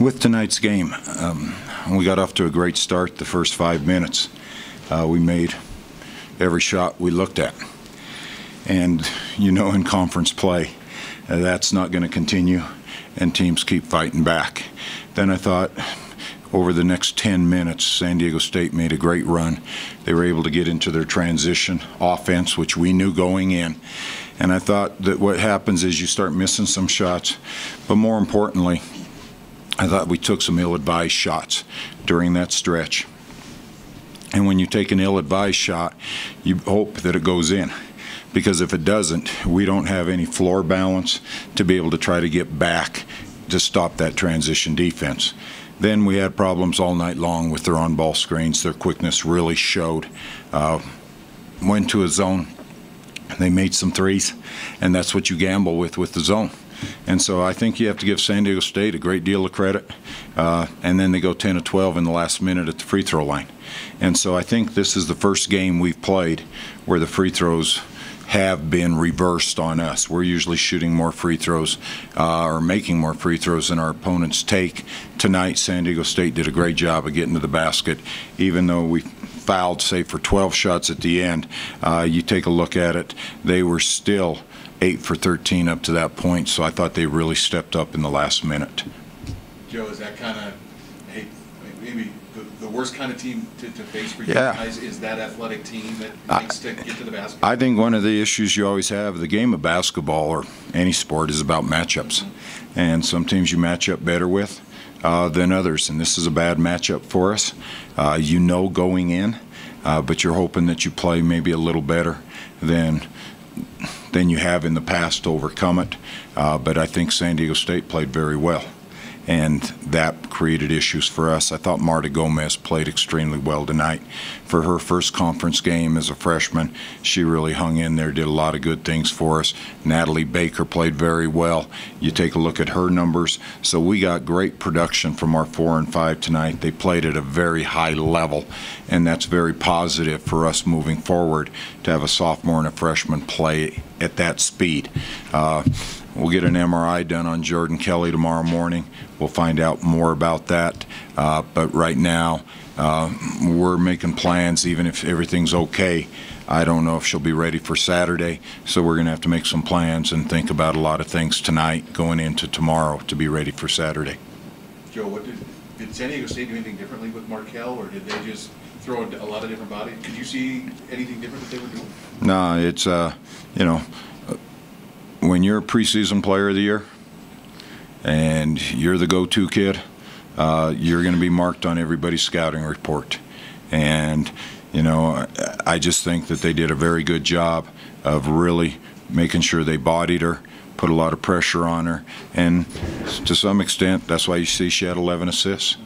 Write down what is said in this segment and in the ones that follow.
With tonight's game, we got off to a great start the first 5 minutes. We made every shot we looked at. And you know, in conference play, that's not going to continue, and teams keep fighting back. Then I thought over the next 10 minutes, San Diego State made a great run. They were able to get into their transition offense, which we knew going in. And I thought that what happens is you start missing some shots, but more importantly, I thought we took some ill-advised shots during that stretch. And when you take an ill-advised shot, you hope that it goes in. Because if it doesn't, we don't have any floor balance to be able to try to get back to stop that transition defense. Then we had problems all night long with their on-ball screens. Their quickness really showed. Went to a zone. They made some threes, and that's what you gamble with the zone. And so I think you have to give San Diego State a great deal of credit. And then they go 10 of 12 in the last minute at the free throw line. And so I think this is the first game we've played where the free throws have been reversed on us. We're usually shooting more free throws or making more free throws than our opponents take. Tonight, San Diego State did a great job of getting to the basket, even though we fouled, say, for 12 shots at the end. You take a look at it, they were still 8 for 13 up to that point, so I thought they really stepped up in the last minute. Joe, is that kind of, hey, maybe the worst kind of team to face for you guys is that athletic team that likes to get to the basket? I think one of the issues you always have, the game of basketball or any sport, is about matchups. And some teams you match up better with than others, and this is a bad matchup for us. You know going in, but you're hoping that you play maybe a little better than you have in the past to overcome it. But I think San Diego State played very well, and that created issues for us. I thought Marta Gomez played extremely well tonight. For her first conference game as a freshman, she really hung in there, did a lot of good things for us. Natalie Baker played very well. You take a look at her numbers. So we got great production from our 4 and 5 tonight. They played at a very high level, and that's very positive for us moving forward to have a sophomore and a freshman play at that speed. We'll get an MRI done on Jordan Kelly tomorrow morning. We'll find out more about that. But right now, we're making plans, even if everything's okay. I don't know if she'll be ready for Saturday, so we're going to have to make some plans and think about a lot of things tonight going into tomorrow to be ready for Saturday. Joe, did San Diego State do anything differently with Markel, or did they just throw a lot of different bodies? Could you see anything different that they were doing? No, it's, you know, when you're a preseason player of the year and you're the go-to kid, you're going to be marked on everybody's scouting report. And, you know, I just think that they did a very good job of really making sure they bodied her, put a lot of pressure on her, and to some extent, that's why you see she had 11 assists.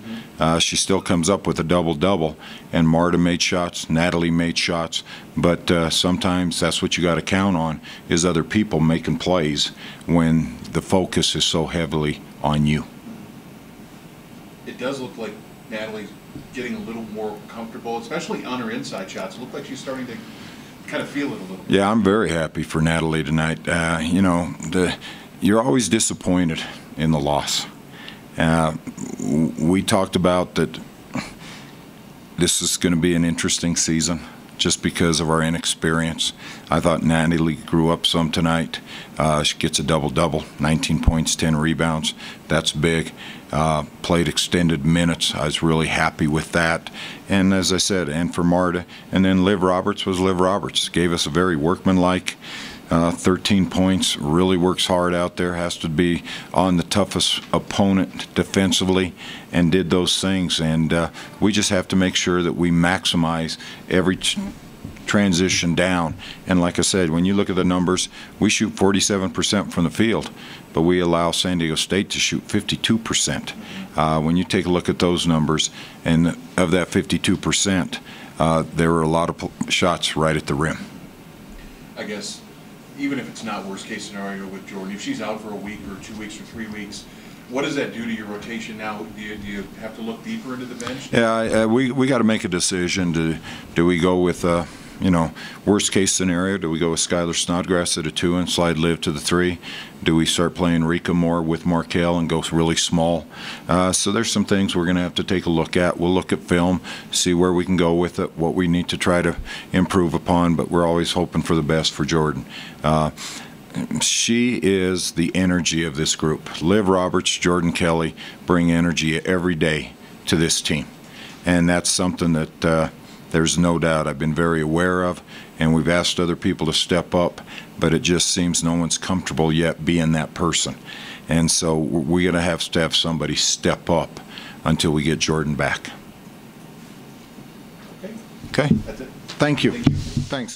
She still comes up with a double-double, and Marta made shots, Natalie made shots, but sometimes that's what you got to count on, is other people making plays when the focus is so heavily on you. It does look like Natalie's getting a little more comfortable, especially on her inside shots. It looked like she's starting to kind of feel it a little bit. Yeah, I'm very happy for Natalie tonight. You know, you're always disappointed in the loss. We talked about that this is going to be an interesting season just because of our inexperience. I thought Natalie grew up some tonight. She gets a double-double, 19 points, 10 rebounds. That's big. Played extended minutes. I was really happy with that. And as I said, and for Marta. And then Liv Roberts was Liv Roberts. Gave us a very workmanlike 13 points, really works hard out there, has to be on the toughest opponent defensively, and did those things. And we just have to make sure that we maximize every transition down. And like I said, when you look at the numbers, we shoot 47% from the field, but we allow San Diego State to shoot 52%. When you take a look at those numbers, and of that 52%, there were a lot of shots right at the rim. I guess even if it's not worst case scenario with Jordan, if she's out for a week or 2 weeks or 3 weeks, what does that do to your rotation now? Do you have to look deeper into the bench? Yeah, we got to make a decision. Do we go with You know, worst case scenario, do we go with Skylar Snodgrass at a 2 and slide Liv to the 3? Do we start playing Rika more with Markel and go really small? So there's some things we're going to have to take a look at. We'll look at film, see where we can go with it, what we need to try to improve upon, but we're always hoping for the best for Jordan. She is the energy of this group. Liv Roberts, Jordan Kelly bring energy every day to this team. And that's something that there's no doubt I've been very aware of, and we've asked other people to step up, but it just seems no one's comfortable yet being that person. And so we're going to have somebody step up until we get Jordan back. Okay. Okay? That's it. Thank you. Thank you. Thanks.